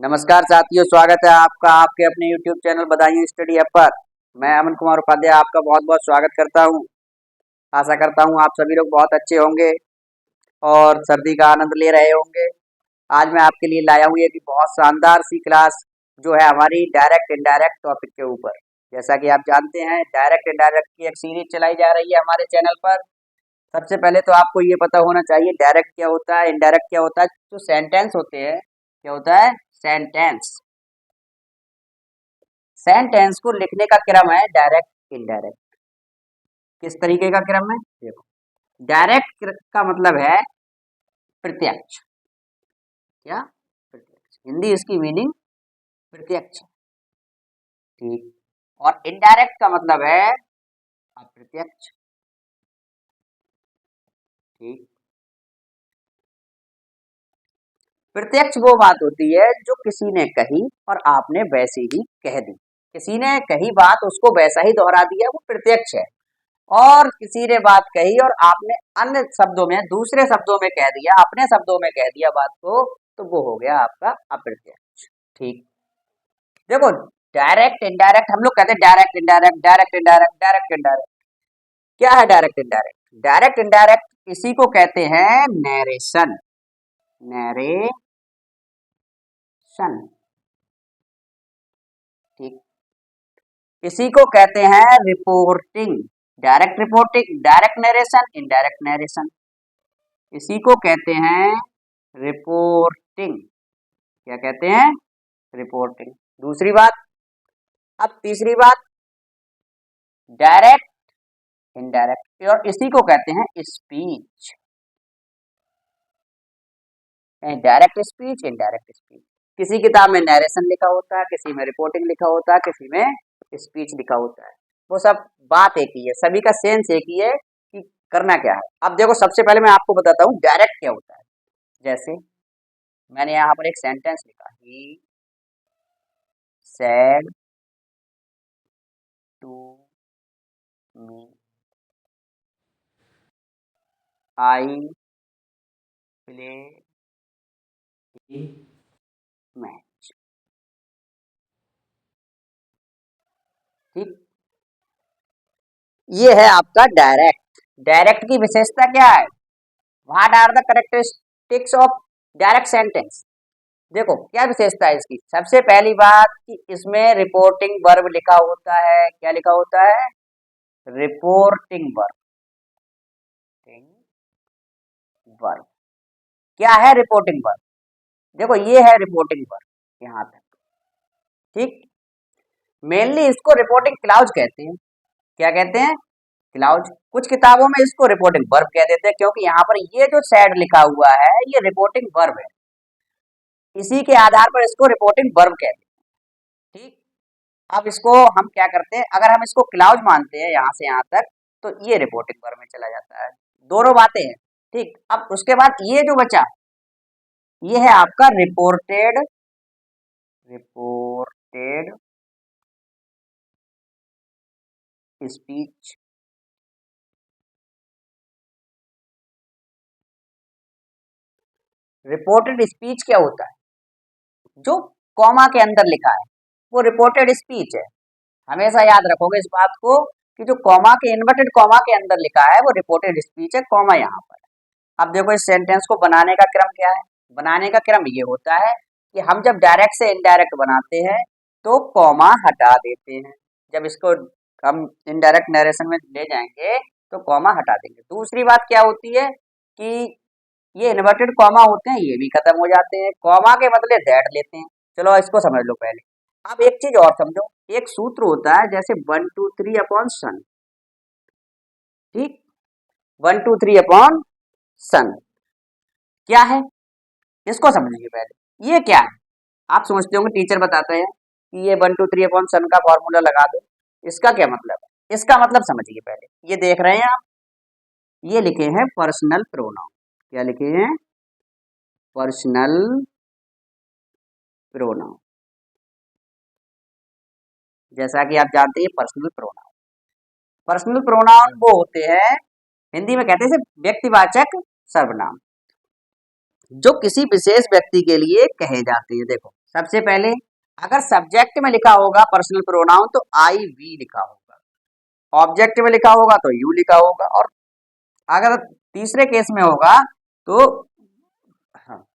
नमस्कार साथियों, स्वागत है आपका आपके अपने YouTube चैनल बधाई स्टडी ऐप पर। मैं अमन कुमार उपाध्याय आपका बहुत बहुत स्वागत करता हूं। आशा करता हूं आप सभी लोग बहुत अच्छे होंगे और सर्दी का आनंद ले रहे होंगे। आज मैं आपके लिए लाया हूं एक बहुत शानदार सी क्लास जो है हमारी डायरेक्ट इनडायरेक्ट टॉपिक के ऊपर। जैसा कि आप जानते हैं, डायरेक्ट इनडायरेक्ट की एक सीरीज चलाई जा रही है हमारे चैनल पर। सबसे पहले तो आपको ये पता होना चाहिए डायरेक्ट क्या होता है, इनडायरेक्ट क्या होता है। जो सेंटेंस होते हैं, क्या होता है सेंटेंस। सेंटेंस को लिखने का क्रम है डायरेक्ट इनडायरेक्ट। किस तरीके का क्रम है देखो। डायरेक्ट का मतलब है प्रत्यक्ष। क्या? प्रत्यक्ष। हिंदी इसकी मीनिंग प्रत्यक्ष। ठीक। और इनडायरेक्ट का मतलब है अप्रत्यक्ष। ठीक। प्रत्यक्ष वो बात होती है जो किसी ने कही और आपने वैसे ही कह दी। किसी ने कही बात, उसको वैसा ही दोहरा दिया, वो प्रत्यक्ष है। और किसी ने बात कही और आपने अन्य शब्दों में, दूसरे शब्दों में कह दिया, अपने शब्दों में कह दिया बात को, तो वो हो गया आपका अप्रत्यक्ष। ठीक। देखो, डायरेक्ट इनडायरेक्ट हम लोग कहते हैं direct indirect direct indirect direct indirect. क्या है डायरेक्ट इनडायरेक्ट? डायरेक्ट इनडायरेक्ट इसी को कहते हैं नरेशन। नरेशन। ठीक। इसी को कहते हैं reporting. Direct reporting, direct narration, indirect narration, इसी को कहते हैं रिपोर्टिंग। क्या कहते हैं? रिपोर्टिंग। दूसरी बात। अब तीसरी बात, डायरेक्ट इनडायरेक्ट, और इसी को कहते हैं speech. Direct speech, indirect speech. किसी किताब में नरेशन लिखा होता है, किसी में रिपोर्टिंग लिखा होता है, किसी में स्पीच लिखा होता है। वो सब बात एक ही है, सभी का सेंस एक ही है कि करना क्या है। अब देखो, सबसे पहले मैं आपको बताता हूँ डायरेक्ट क्या होता है। जैसे मैंने यहाँ पर एक सेंटेंस लिखा, he said to me I play match. ठीक। ये है आपका डायरेक्ट। डायरेक्ट की विशेषता क्या है? What are the characteristics of direct sentence? देखो क्या विशेषता है इसकी। सबसे पहली बात कि इसमें रिपोर्टिंग वर्ब लिखा होता है। क्या लिखा होता है? Reporting verb. वर्ब क्या है? Reporting verb. देखो ये है रिपोर्टिंग वर्ब यहाँ तक। ठीक। मेनली इसको रिपोर्टिंग क्लाउज कहते हैं। क्या कहते हैं? क्लाउज। कुछ किताबों में इसको रिपोर्टिंग वर्ब कह देते हैं, क्योंकि यहाँ पर ये जो सैड लिखा हुआ है ये रिपोर्टिंग वर्ब है। इसी के आधार पर इसको रिपोर्टिंग वर्ब कहते हैं। ठीक। अब इसको हम क्या करते हैं, अगर हम इसको क्लाउज मानते हैं यहाँ से यहाँ तक, तो ये रिपोर्टिंग वर्ब में चला जाता है। दोनों बातें हैं। ठीक। अब उसके बाद ये जो बचा, ये है आपका reported. Reported speech. Reported speech क्या होता है? जो कॉमा के अंदर लिखा है वो रिपोर्टेड स्पीच है। हमेशा याद रखोगे इस बात को कि जो कॉमा के, इन्वर्टेड कॉमा के अंदर लिखा है वो रिपोर्टेड स्पीच है, कॉमा यहाँ पर है। अब देखो इस सेंटेंस को बनाने का क्रम क्या है। बनाने का क्रम ये होता है कि हम जब डायरेक्ट से इनडायरेक्ट बनाते हैं तो कॉमा हटा देते हैं। जब इसको हम इनडायरेक्ट नरेशन में ले जाएंगे तो कॉमा हटा देंगे। दूसरी बात क्या होती है कि ये इन्वर्टेड कॉमा होते हैं, ये भी खत्म हो जाते हैं। कॉमा के बदले दैट लेते हैं। चलो इसको समझ लो पहले। अब एक चीज और समझो, एक सूत्र होता है जैसे 1 2 3 अपॉन सन। ठीक। 1 2 3 अपॉन सन क्या है? इसको समझिए पहले। ये क्या है? आप समझते होंगे टीचर बताते हैं कि ये 1 2 3 अपॉन सन का फॉर्मूला लगा दो। इसका क्या मतलब है? इसका मतलब समझिए पहले। ये देख रहे हैं आप, ये लिखे हैं पर्सनल प्रोनाउन। क्या लिखे हैं? Personal pronoun. जैसा कि आप जानते हैं पर्सनल प्रोनाउन। पर्सनल प्रोनाउन वो होते हैं, हिंदी में कहते हैं व्यक्तिवाचक सर्वनाम, जो किसी विशेष व्यक्ति के लिए कहे जाते हैं। देखो सबसे पहले अगर सब्जेक्ट में लिखा होगा पर्सनल प्रोनाउन तो आई वी लिखा होगा, ऑब्जेक्ट में लिखा होगा तो यू लिखा होगा, और अगर तीसरे केस में होगा तो हाँ,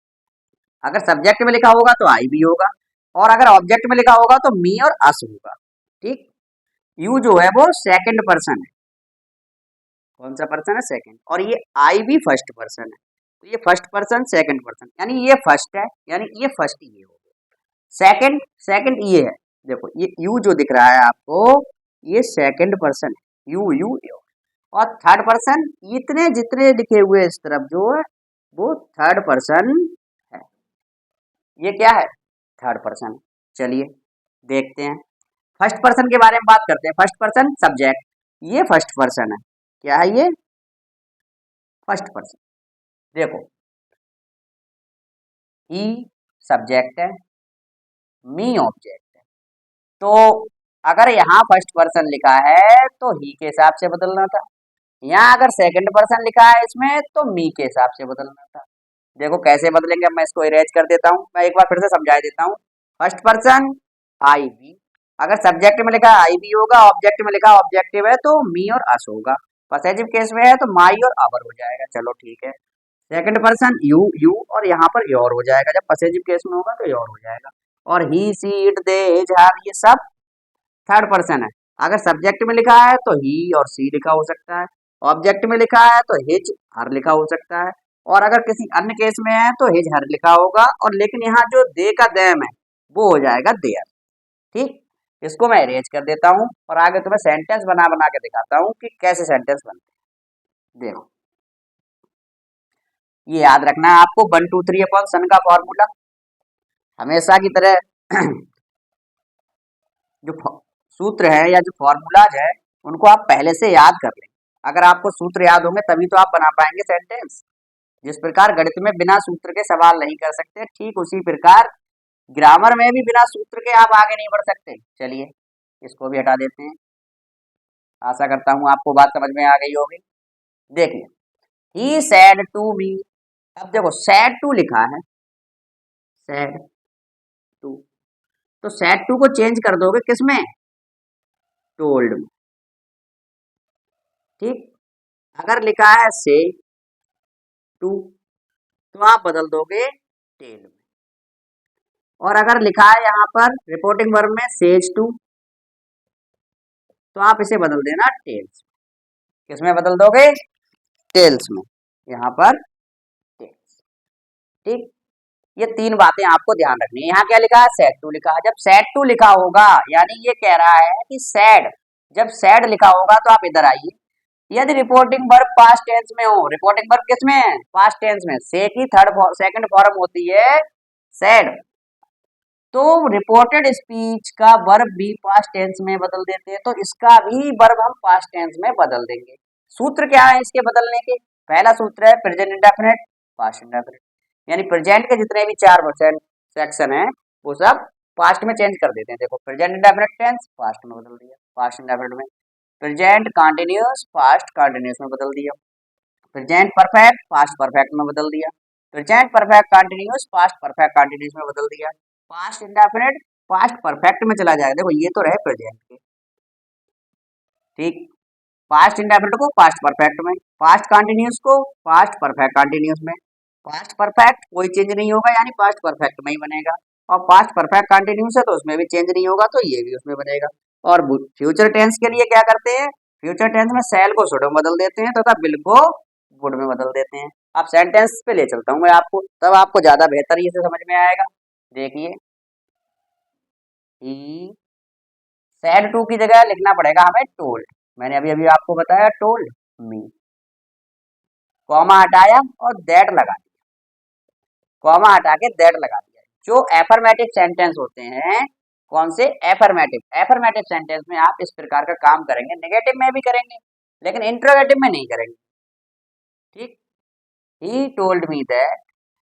अगर सब्जेक्ट में लिखा होगा तो आई भी होगा, और अगर ऑब्जेक्ट में लिखा होगा तो मी और अस होगा। ठीक, यू जो है वो सेकंड पर्सन है। कौन सा पर्सन है? सेकंड। और ये आई भी फर्स्ट पर्सन है, तो ये फर्स्ट पर्सन सेकंड पर्सन, यानी ये फर्स्ट है, यानी ये फर्स्ट ये हो गया। सेकंड, सेकंड ये है, देखो ये यू जो दिख रहा है आपको ये सेकंड पर्सन है, यू यू यू। और थर्ड पर्सन इतने जितने लिखे हुए इस तरफ जो है वो थर्ड पर्सन है, ये क्या है? Third person. चलिए देखते हैं, फर्स्ट पर्सन के बारे में बात करते हैं। फर्स्ट पर्सन सब्जेक्ट, ये फर्स्ट पर्सन है, क्या है ये? First person. देखो ही सब्जेक्ट है, मी ऑब्जेक्ट है, तो अगर यहाँ फर्स्ट पर्सन लिखा है तो ही के हिसाब से बदलना था, यहाँ अगर सेकंड पर्सन लिखा है इसमें तो मी के हिसाब से बदलना था। देखो कैसे बदलेंगे, मैं इसको इरेज कर देता हूँ, मैं एक बार फिर से समझा देता हूँ। फर्स्ट पर्सन आई बी, अगर सब्जेक्ट में लिखा आई बी होगा, ऑब्जेक्ट में लिखा ऑब्जेक्टिव है तो मी और अस होगा, पॉसेसिव केस में है तो माई और आवर हो जाएगा। चलो ठीक है, सेकंड पर्सन यू यू और यहाँ पर योर हो जाएगा, जब पॉसेसिव केस में होगा तो योर हो जाएगा। और ही see it they his her ये सब थर्ड पर्सन है, अगर सब्जेक्ट में लिखा है तो ही और सी लिखा हो सकता है, ऑब्जेक्ट में लिखा है तो हिज हर लिखा हो सकता है, और अगर किसी अन्य केस में है तो हिज हर लिखा होगा, और लेकिन यहाँ जो दे का देम है वो हो जाएगा देयर। ठीक, इसको मैं इरेज कर देता हूँ और आगे तुम्हें सेंटेंस बना बना के दिखाता हूँ कि कैसे सेंटेंस बनते हैं। देखो ये याद रखना है आपको, 1 2 3 अपॉन सन का फॉर्मूला हमेशा की तरह जो सूत्र है या जो फॉर्मूलाज है उनको आप पहले से याद कर लें। अगर आपको सूत्र याद होंगे तभी तो आप बना पाएंगे सेंटेंस। जिस प्रकार गणित में बिना सूत्र के सवाल नहीं कर सकते, ठीक उसी प्रकार ग्रामर में भी बिना सूत्र के आप आगे नहीं बढ़ सकते। चलिए इसको भी हटा देते हैं, आशा करता हूँ आपको बात समझ में आ गई होगी। देखिए ही सैड टू मी, अब देखो सैड टू लिखा है, सैड टू, तो सैड टू को चेंज कर दोगे किसमें? टोल्ड में। ठीक, अगर लिखा है से टू तो आप बदल दोगे टेल में, और अगर लिखा है यहाँ पर रिपोर्टिंग वर्ब में सेज टू तो आप इसे बदल देना टेल्स। किसमें बदल दोगे? टेल्स में, यहाँ पर टेल्स। ठीक, ये तीन बातें आपको ध्यान रखनी है। यहाँ क्या लिखा है? सैड टू लिखा है, जब सैड टू लिखा होगा यानी ये कह रहा है कि सैड, जब सैड लिखा होगा तो आप इधर आइए, यदि रिपोर्टिंग वर्ब पास्ट टेंस में हो, रिपोर्टिंग वर्ब किस में है? पास्ट टेंस में, से की सेकंड फॉर्म होती है सैड, तो रिपोर्टेड स्पीच का वर्ब भी पास्ट टेंस में बदल देते हैं, तो इसका भी वर्ब हम पास्ट टेंस में बदल देंगे। सूत्र क्या है इसके बदलने के? पहला सूत्र है प्रेजेंट इंडेफिनिट पास्ट इंडेफिनिट, यानी प्रेजेंट के जितने भी 4% सेक्शन है वो सब पास्ट में चेंज कर देते हैं। देखो प्रेजेंट इंडेफिनिट टेंस पास्ट में बदल दिया, पास्ट इंडेफिनिट में, प्रेजेंट कंटिन्यूअस पास्ट कंटिन्यूअस में बदल दिया, प्रेजेंट परफेक्ट पास्ट परफेक्ट में बदल दिया, present perfect continuous past perfect continuous में बदल दिया, पास्ट इंडेफिनिट पास्ट परफेक्ट में चला जाएगा। देखो ये तो रहे प्रेजेंट के, ठीक, पास्ट इंडेफिनिट को पास्ट परफेक्ट में, पास्ट कंटिन्यूअस को पास्ट परफेक्ट कंटिन्यूअस में, पास्ट परफेक्ट कोई चेंज नहीं होगा यानी पास्ट परफेक्ट में ही बनेगा, और पास्ट परफेक्ट कंटिन्यूअस है तो उसमें भी चेंज नहीं होगा तो ये भी उसमें बनेगा। और फ्यूचर टेंस के लिए क्या करते हैं? फ्यूचर टेंस में सेल को शुड में बदल देते हैं तथा विल को वुड में बदल देते हैं। अब सेंटेंस पे ले चलता हूँ मैं आपको, तब आपको ज्यादा बेहतर ये से समझ में आएगा। देखिए ही सैड टू की जगह लिखना पड़ेगा हमें टोल्ड, मैंने अभी अभी आपको बताया टोल्ड मी, कॉमा हटाया और दैट लगा दिया, कॉमा हटा के दैट लगा दिया। जो एफर्मेटिव सेंटेंस होते हैं, कौन से? एफर्मेटिव, एफर्मेटिव सेंटेंस में आप इस प्रकार का काम करेंगे, नेगेटिव में भी करेंगे लेकिन इंट्रोगेटिव में नहीं करेंगे। ठीक, he told me that,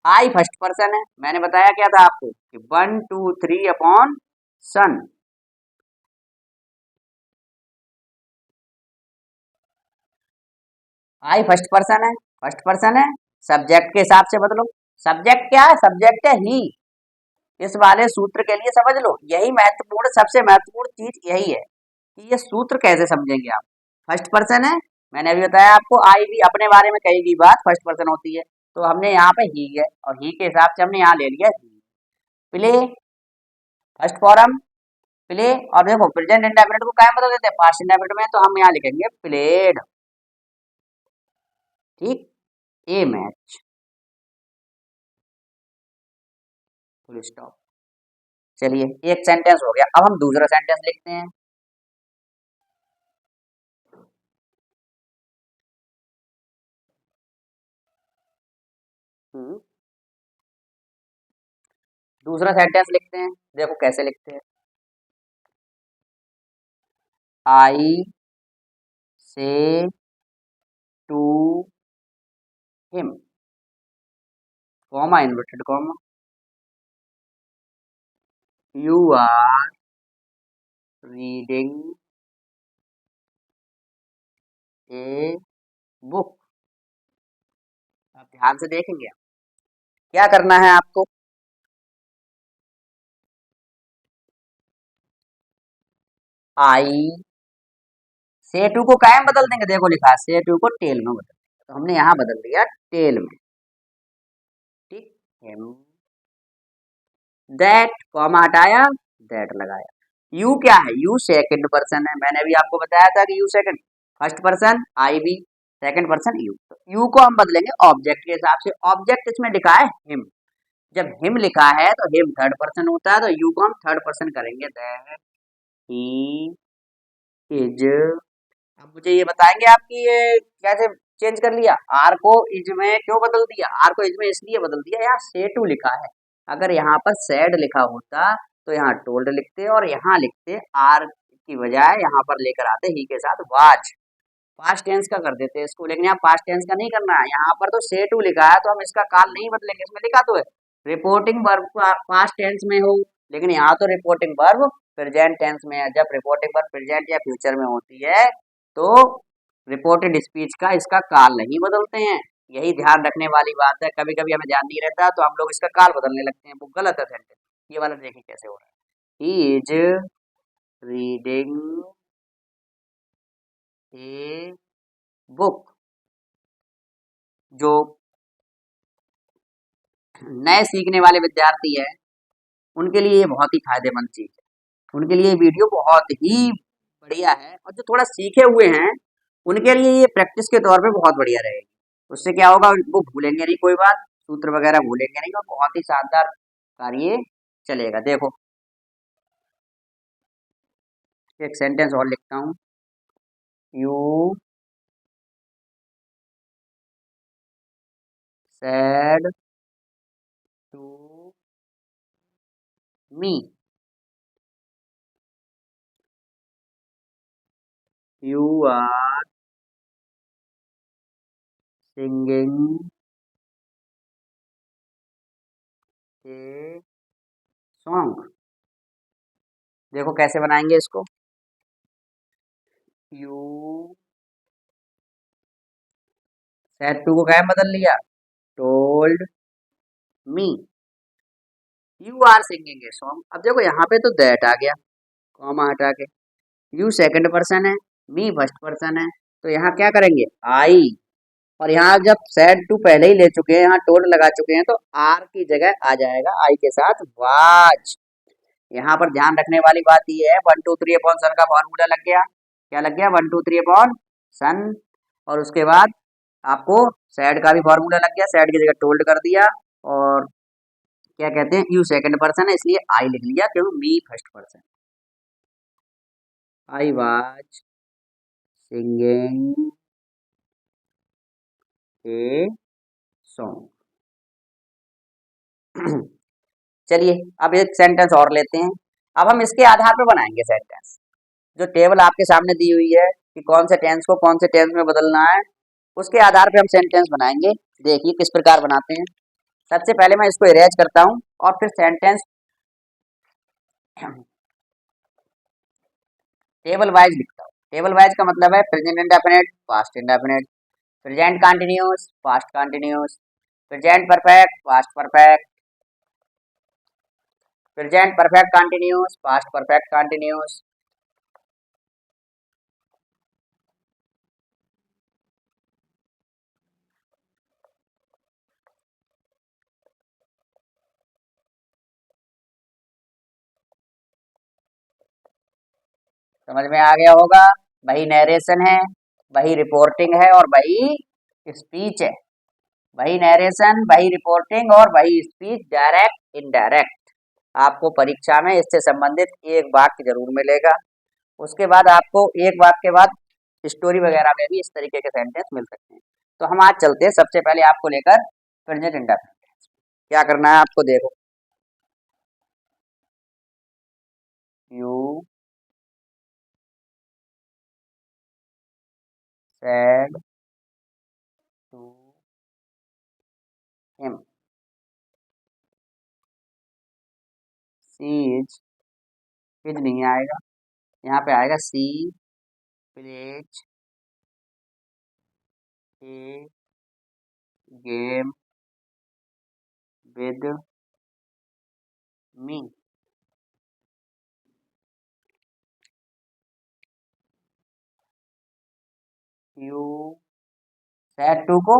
I first person है, मैंने बताया क्या था आपको कि 1 2 3 अपॉन सन, आई फर्स्ट पर्सन है, फर्स्ट पर्सन है, सब्जेक्ट के हिसाब से बदलो। सब्जेक्ट क्या है? सब्जेक्ट है ही, इस वाले सूत्र के लिए समझ लो, यही महत्वपूर्ण, सबसे महत्वपूर्ण चीज यही है कि ये सूत्र कैसे समझेंगे आप। फर्स्ट पर्सन है, मैंने अभी बताया आपको, आई भी अपने बारे में कही भी बात फर्स्ट पर्सन होती है, तो हमने यहाँ पे ही है और ही के हिसाब से हमने यहाँ ले लिया ही। प्ले, फर्स्ट फॉर्म प्ले, और देखो प्रेजेंट इंडेफिनिट को क्या बदल देते हैं पास्ट इंडेफिनिट में, तो हम यहाँ लिखेंगे प्लेड। ठीक, ए मैच, फुल स्टॉप। चलिए एक सेंटेंस हो गया, अब हम दूसरा सेंटेंस लिखते हैं। दूसरा सेंटेंस लिखते हैं, देखो कैसे लिखते हैं। I say to him, comma inverted comma, you are reading a book. आप ध्यान से देखेंगे क्या करना है आपको। आई से टू को क्या में बदल देंगे, देखो लिखा है से टू को टेल में बदल देंगे, तो हमने यहाँ बदल दिया टेल में। ठीक, हिम, दैट कॉमा हटाया, दैट लगाया। यू क्या है, यू सेकंड पर्सन है, मैंने अभी आपको बताया था कि यू सेकंड, फर्स्ट पर्सन आई भी, सेकंड पर्सन यू, तो यू को हम बदलेंगे ऑब्जेक्ट के हिसाब से। ऑब्जेक्ट इसमें लिखा है हिम, जब हिम लिखा है तो हिम थर्ड पर्सन होता है, तो यू को हम थर्ड पर्सन करेंगे, दैट ही इज। अब मुझे ये बताएंगे आपकी ये कैसे चेंज कर लिया, आर को इज में क्यों बदल दिया, आर को इज में इसलिए बदल दिया, यहाँ से टू लिखा है, अगर यहाँ पर सैड लिखा होता तो यहाँ टोल्ड लिखते और यहाँ लिखते आर की बजाय यहाँ पर लेकर आते ही के साथ वाज, पास्ट टेंस का कर देते इसको, लेकिन यहाँ पास्ट टेंस का नहीं करना है, यहाँ पर तो से टू लिखा है तो हम इसका काल नहीं बदलेंगे, इसमें लिखा तो है रिपोर्टिंग वर्ब पास्ट टेंस में हो, लेकिन यहाँ तो रिपोर्टिंग वर्ब प्रेजेंट टेंस में है। जब रिपोर्टिंग वर्ब प्रेजेंट या फ्यूचर में होती है तो रिपोर्टेड स्पीच का इसका काल नहीं बदलते हैं, यही ध्यान रखने वाली बात है। कभी कभी हमें ध्यान नहीं रहता तो हम लोग इसका काल बदलने लगते हैं, वो गलत है सेंटेंस। ये वाला देखिए कैसे हो रहा है, he is reading a book. जो नए सीखने वाले विद्यार्थी है उनके लिए ये बहुत ही फायदेमंद चीज है, उनके लिए वीडियो बहुत ही बढ़िया है, और जो थोड़ा सीखे हुए हैं उनके लिए ये प्रैक्टिस के तौर पे बहुत बढ़िया रहेगी। उससे क्या होगा, वो भूलेंगे नहीं कोई बात, सूत्र वगैरह भूलेंगे नहीं, और बहुत ही शानदार कार्य चलेगा। देखो एक सेंटेंस और लिखता हूँ, you said to me, you are singing a song. देखो कैसे बनाएंगे इसको, यू सेड टू को क्या बदल लिया, told me, you are singing a song. अब देखो यहाँ पे तो दैट आ गया कॉमा हटा के, यू सेकंड पर्सन है, मी फर्स्ट पर्सन है, तो यहाँ क्या करेंगे आई, और यहाँ जब सेड टू पहले ही ले चुके हैं, यहाँ टोल्ड लगा चुके हैं, तो आर की जगह आ जाएगा आई के साथ वाज। यहाँ पर ध्यान रखने वाली बात ये है, 1 2 3 अपॉन सन का फॉर्मूला लग गया, क्या लग गया 1 2 3 अपॉन सन, और उसके बाद आपको सैड का भी फॉर्मूला लग गया, सैड की जगह टोल्ड कर दिया, और क्या कहते हैं यू सेकंड पर्सन है इसलिए आई लिख लिया, क्यों me first person. I was singing a song. चलिए अब एक सेंटेंस और लेते हैं, अब हम इसके आधार पर बनाएंगे सेंटेंस। जो टेबल आपके सामने दी हुई है कि कौन से टेंस को कौन से टेंस में बदलना है, उसके आधार पे हम सेंटेंस बनाएंगे। देखिए किस प्रकार बनाते हैं। सबसे पहले मैं इसको इरेज करता हूँ और फिर सेंटेंस टेबल वाइज लिखता हूँ। टेबल वाइज का मतलब है present indefinite, past indefinite, present continuous, past continuous, present perfect, past perfect, present perfect continuous, past perfect continuous. समझ में आ गया होगा। वही नरेशन है, वही रिपोर्टिंग है और वही स्पीच है। वही नरेशन, वही रिपोर्टिंग और वही स्पीच, डायरेक्ट इनडायरेक्ट। आपको परीक्षा में इससे संबंधित एक वाक्य जरूर मिलेगा। उसके बाद आपको एक वाक्य के बाद स्टोरी वगैरह में भी इस तरीके के सेंटेंस मिल सकते हैं। तो हम आज चलते हैं सबसे पहले आपको लेकर प्रेजेंट इंडेफिनिट टेंस। क्या करना है आपको, देखो, you said to him, she is नहीं आएगा, यहाँ पे आएगा she plays a game with me. You said to को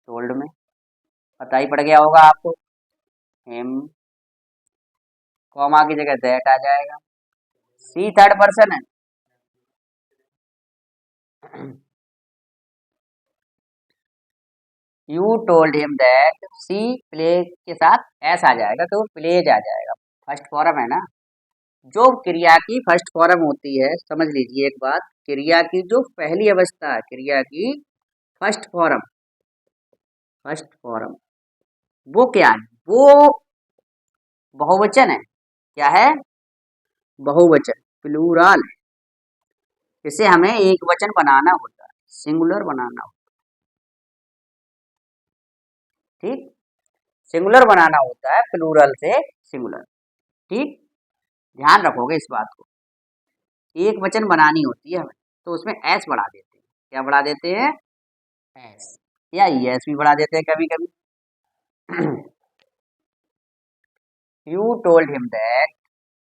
टोल्ड में पता ही पड़ गया होगा आपको। हिम, कॉमा की जगह दैट आ जाएगा। सी थर्ड पर्सन है। You told him that, she play के साथ एस आ जाएगा तो प्लेज आ जाएगा, फर्स्ट फॉर्म है ना। जो क्रिया की फर्स्ट फॉर्म होती है, समझ लीजिए एक बात, क्रिया की जो पहली अवस्था है, क्रिया की फर्स्ट फॉर्म, फर्स्ट फॉर्म वो क्या है, वो बहुवचन है। क्या है? बहुवचन, प्लूरल है। इसे हमें एक वचन बनाना होता है, सिंगुलर बनाना होता है। ठीक, सिंगुलर बनाना होता है प्लूरल से सिंगुलर। ठीक, ध्यान रखोगे इस बात को। एक वचन बनानी होती है हमें, तो उसमें एस बढ़ा देते हैं। क्या बढ़ा देते हैं? एस, या यस भी बढ़ा देते हैं कभी कभी। You told him that,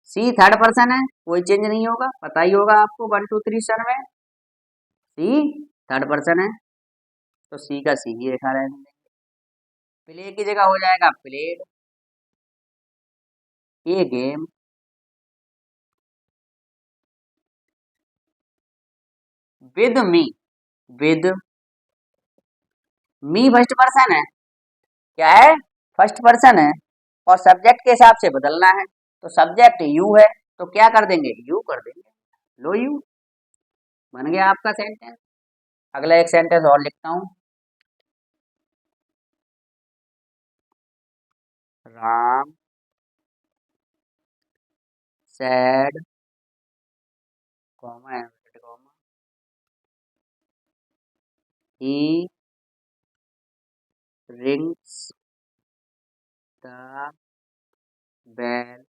she third person है, कोई चेंज नहीं होगा, पता ही होगा आपको 1 2 3 सन में। सी थर्ड पर्सन है तो सी का सी ही लिखा रहेगा। प्ले की जगह हो जाएगा played, A game with me, with me first person है। क्या है? फर्स्ट पर्सन है और सब्जेक्ट के हिसाब से बदलना है, तो सब्जेक्ट यू है तो क्या कर देंगे? यू कर देंगे। लो यू, बन गया आपका सेंटेंस। अगला एक सेंटेंस और लिखता हूं। Ram said, comma inverted comma, he rings the bell,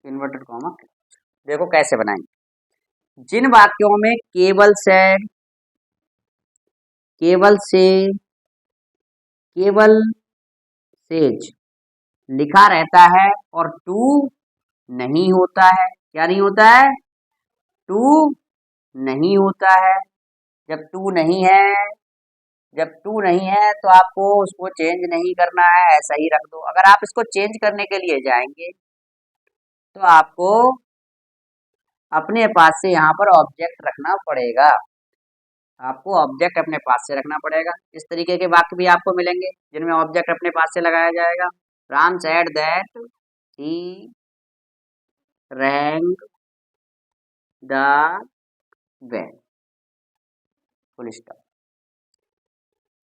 inverted comma. देखो कैसे बनाएंगे। जिन वाक्यों में केवल सैड, केवल से, केवल सेज लिखा रहता है और टू नहीं होता है, क्या नहीं होता है? टू नहीं होता है। जब टू नहीं है, जब टू नहीं है तो आपको उसको चेंज नहीं करना है, ऐसा ही रख दो। अगर आप इसको चेंज करने के लिए जाएंगे तो आपको अपने पास से यहाँ पर ऑब्जेक्ट रखना पड़ेगा। आपको ऑब्जेक्ट अपने पास से रखना पड़ेगा। इस तरीके के वाक्य भी आपको मिलेंगे जिनमें ऑब्जेक्ट अपने पास से लगाया जाएगा। Ram said that he rang the bell, full stop.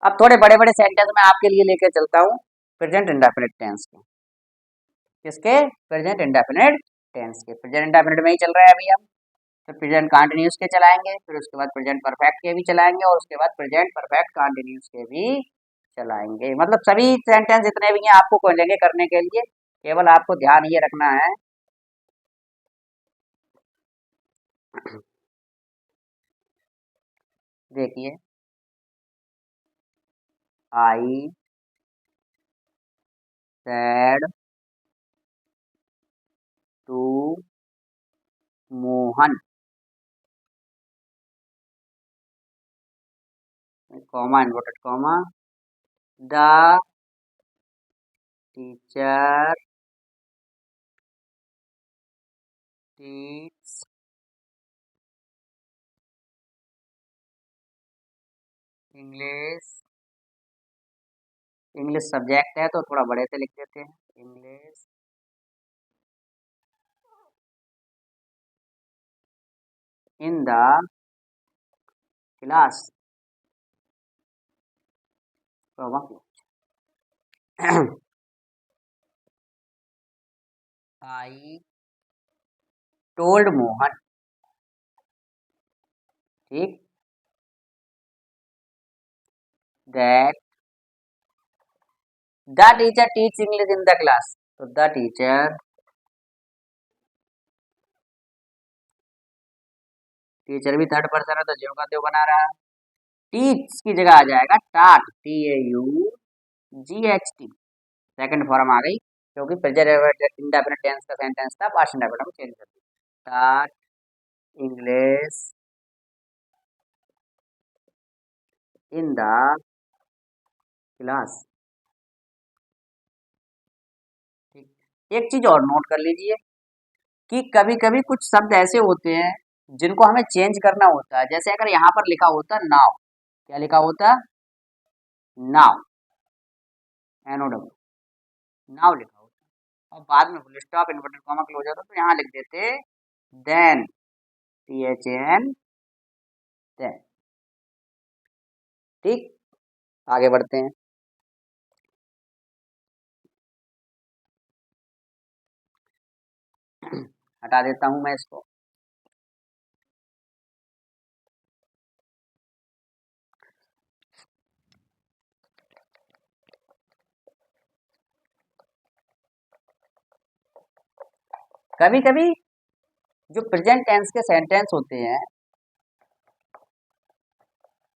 अब थोड़े बड़े बड़े सेंटेंस में आपके लिए लेके चलता हूँ प्रेजेंट इंडेफिनिट टेंस के। किसके? प्रेजेंट इंडेफिनिट टेंस के। प्रेजेंट इंडेफिनिट में ही चल रहा है अभी हम। तो प्रेजेंट कंटिन्यूस के चलाएंगे, फिर उसके बाद प्रेजेंट परफेक्ट के भी चलाएंगे और उसके बाद प्रेजेंट परफेक्ट कंटिन्यूस के भी चलाएंगे। मतलब सभी सेंटेंस जितने भी हैं आपको खोलेंगे करने के लिए। केवल आपको ध्यान ये रखना है, देखिए I said to Mohan, comma inverted comma, the teacher teach English, English subject है तो थोड़ा बड़े से लिख देते हैं, English in the class, I told Mohan, ठीक, that the teacher teach English in the class, तो द टीचर, टीचर भी थर्ड पर्सन है तो ज्यों का त्यों बना रहा, टीच की जगह आ जाएगा टाट, TAUGHT, सेकंड फॉर्म आ गई क्योंकि प्रेजेंट इंडेफिनिट टेंस का सेंटेंस था, पास्ट इंडेफिनिट में चेंज कर दिया, टाट इंग्लिश इन द क्लास, ठीक। एक चीज और नोट कर लीजिए कि कभी कभी कुछ शब्द ऐसे होते हैं जिनको हमें चेंज करना होता है, जैसे अगर यहाँ पर लिखा होता नाव, क्या लिखा होता, नाव, NOW, नाव लिखा होता, और बाद में full stop inverted comma close होता तो यहाँ लिख देते देन, THAN, देन, ठीक। आगे बढ़ते हैं, हटा देता हूं मैं इसको, कभी कभी जो प्रेजेंट टेंस के सेंटेंस होते हैं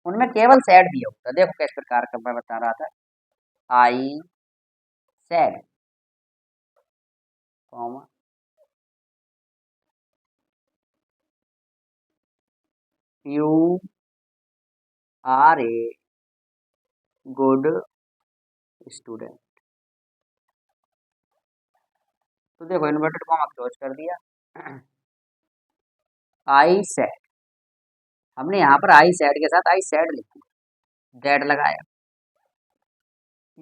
उनमें केवल सैड दिया होता है, देखो किस प्रकार का मैं बता रहा था, I said comma you are a good student, तो देखो इन्वर्टेड कॉमा क्लोज कर दिया, आई सैड, हमने यहाँ पर आई सैड के साथ आई सैड लिख दिया, दैट लगाया,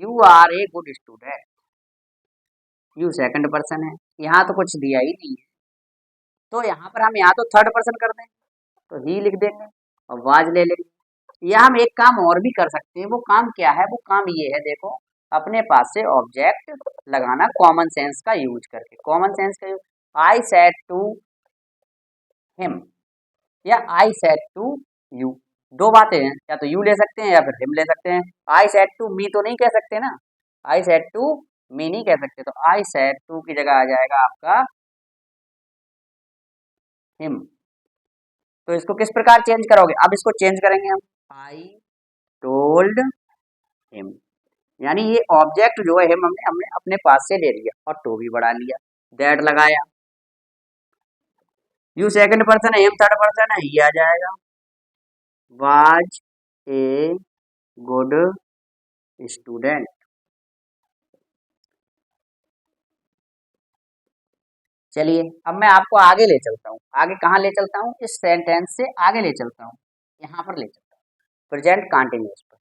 you are a good student, you second person है, यहाँ तो कुछ दिया ही नहीं है, तो यहाँ पर हम यहाँ तो थर्ड पर्सन कर देंगे, तो ही लिख देंगे और वाज ले लेंगे। या हम एक काम और भी कर सकते हैं, वो काम क्या है, वो काम ये है, देखो अपने पास से ऑब्जेक्ट लगाना कॉमन सेंस का यूज करके, कॉमन सेंस का use, I said to him या आई सेड टू यू, दो बातें हैं, या तो यू ले सकते हैं या फिर हिम ले सकते हैं, आई सेड टू मी तो नहीं कह सकते ना, आई सेड टू मी नहीं कह सकते, तो आई सेड टू की जगह आ जाएगा आपका हिम, तो इसको किस प्रकार चेंज करोगे, अब इसको चेंज करेंगे हम, आई टोल्ड हिम, यानी ये ऑब्जेक्ट जो है हिम हमने हमने अपने पास से ले लिया और टू भी बढ़ा लिया, दैट लगाया, यू सेकंड पर्सन है, हिम थर्ड पर्सन है, ये आ जाएगा, वाज ए गुड स्टूडेंट, चलिए अब मैं आपको आगे ले चलता हूँ, आगे कहाँ ले चलता हूँ, इस सेंटेंस से आगे ले चलता हूँ, यहाँ पर ले चलता हूँ प्रेजेंट कंटिन्यूअस पर,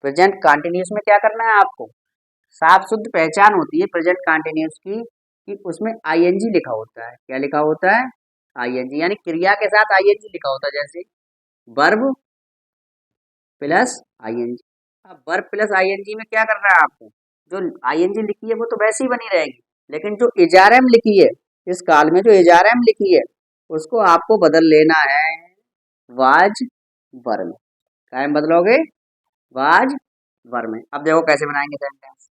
प्रेजेंट कंटिन्यूअस में क्या करना है आपको, साफ शुद्ध पहचान होती है प्रेजेंट कंटिन्यूअस की कि उसमें आईएनजी लिखा होता है, क्या लिखा होता है, आईएनजी, यानी क्रिया के साथ आईएनजी लिखा होता है, जैसे वर्ब प्लस आईएनजी, अब वर्ब प्लस आईएनजी में क्या करना है आपको, जो आईएनजी लिखी है वो तो वैसे ही बनी रहेगी, लेकिन जो इजारम लिखी है, इस काल में जो इजारम लिखी है उसको आपको बदल लेना है वाज वर में, क्या बदलोगे, वाज वर में, अब देखो कैसे बनाएंगे sentence,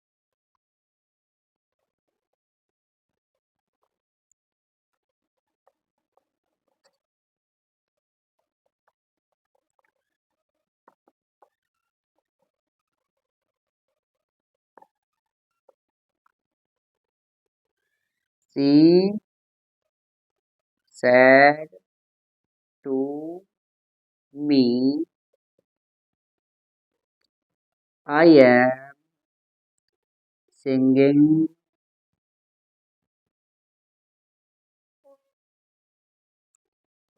she said to me I am singing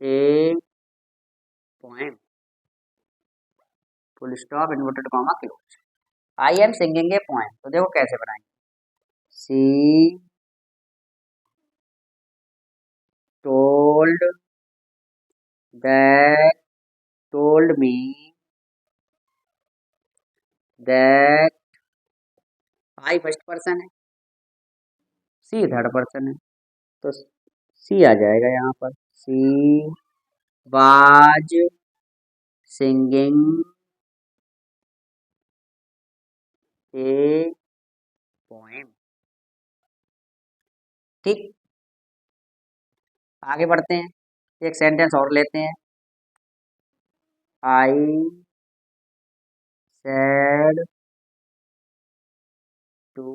a poem. Full stop inverted comma close. I am singing a poem. तो देखो कैसे बनाएंगे. She told that told me that. I first person है, सी थर्ड पर्सन है, तो सी आ जाएगा यहाँ पर. She was singing a poem. ठीक, आगे बढ़ते हैं. एक सेंटेंस और लेते हैं. I said to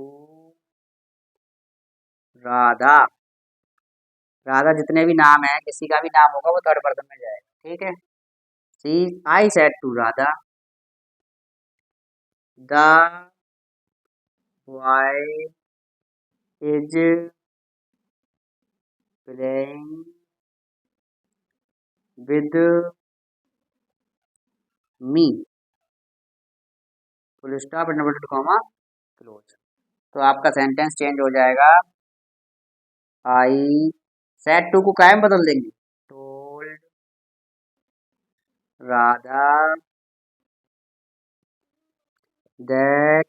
Radha. Radha जितने भी नाम है, किसी का भी नाम होगा वो थर्ड पर्सन में जाएगा. ठीक है. See I said to Radha the boy is playing with me. Full stop inverted comma close. तो आपका सेंटेंस चेंज हो जाएगा. आई सेड टू को कायम बदल देंगे. Told Radha that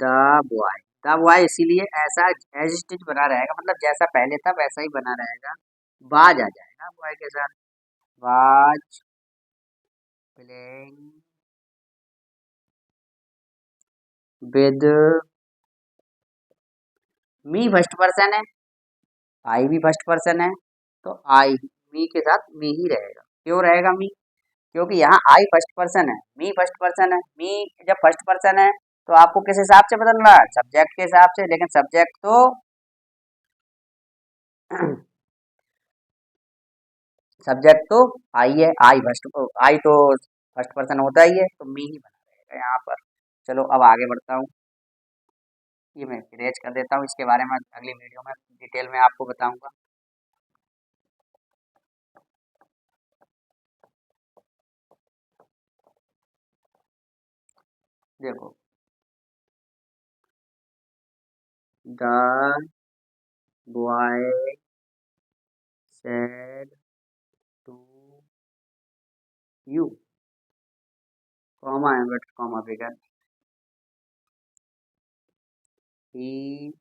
the boy. The boy इसीलिए ऐसा एज इट इज बना रहेगा, मतलब जैसा पहले था वैसा ही बना रहेगा. बाज आ जाएगा बॉय के साथ. Was playing with me first person है, आई भी फर्स्ट पर्सन है, तो आई मी के साथ मी ही रहेगा. क्यों रहेगा मी? क्योंकि यहाँ आई फर्स्ट पर्सन है, मी फर्स्ट पर्सन है. मी जब फर्स्ट पर्सन है तो आपको किस हिसाब से बदलना है? सब्जेक्ट के हिसाब से. लेकिन सब्जेक्ट तो सब्जेक्ट तो आई है. आई तो फर्स्ट पर्सन होता ही है, तो मी ही बना रहेगा यहाँ पर. चलो अब आगे बढ़ता हूँ. ये मैं इरेज कर देता हूँ, इसके बारे में अगली वीडियो में डिटेल में आपको बताऊंगा. देखो, the boy said to you comma inverted comma figure he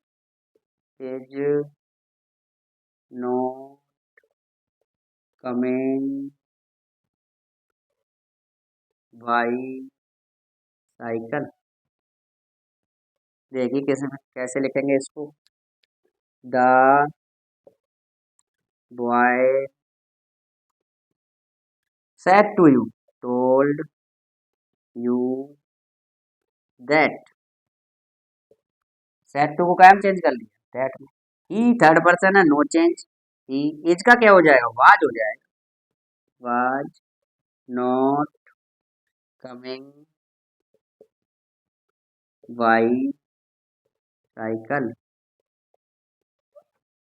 is not coming by cycle. देखिए कैसे कैसे लिखेंगे इसको. The boy said to you told you that. Said to को कायम चेंज कर लिया दैट में. ही थर्ड पर्सन है, नो चेंज. ही इज का क्या हो जाएगा? वाज हो जाएगा. Was not coming by cycle.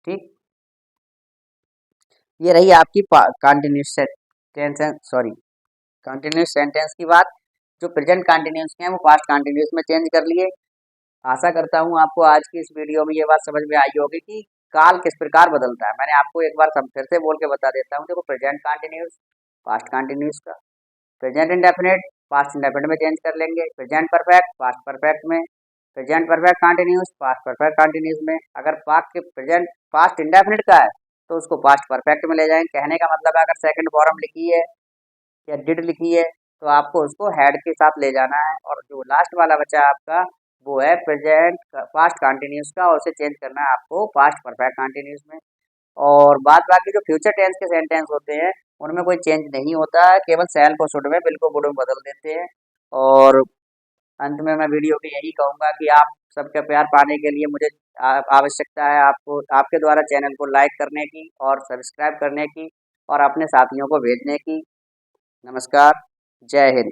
ठीक, ये रही आपकी continuous sentence, sorry continuous sentence की बात. जो प्रेजेंट कंटिन्यूस के हैं वो पास्ट कंटिन्यूस में चेंज कर लिए. आशा करता हूँ आपको आज की इस वीडियो में ये बात समझ में आई होगी कि काल किस प्रकार बदलता है. मैंने आपको एक बार फिर से बोल के बता देता हूँ. देखो, प्रेजेंट कंटिन्यूस पास्ट कंटिन्यूस का, प्रेजेंट इंडेफिनिट पास्ट इंडेफिनिट में चेंज कर लेंगे. प्रेजेंट परफेक्ट पास्ट परफेक्ट में, present perfect continuous past perfect continuous में. अगर प्रेजेंट पास्ट इंडेफिनिट का है तो उसको पास्ट परफेक्ट में ले जाएंगे. कहने का मतलब है अगर सेकंड फॉर्म लिखी है या डिड लिखी है तो आपको उसको हैड के साथ ले जाना है. और जो लास्ट वाला बचा आपका वो है प्रेजेंट पास्ट कंटिन्यूस का, और उसे चेंज करना है आपको पास्ट परफेक्ट कंटिन्यूस में. और बाद बाकी जो फ्यूचर टेंस के सेंटेंस होते हैं उनमें कोई चेंज नहीं होता है, केवल सेल को शुड में बिल को वुड में बदल देते हैं. और अंत में मैं वीडियो की यही कहूँगा कि आप सबका प्यार पाने के लिए मुझे आवश्यकता है आपको, आपके द्वारा चैनल को लाइक करने की और सब्सक्राइब करने की और अपने साथियों को भेजने की। नमस्कार, जय हिंद।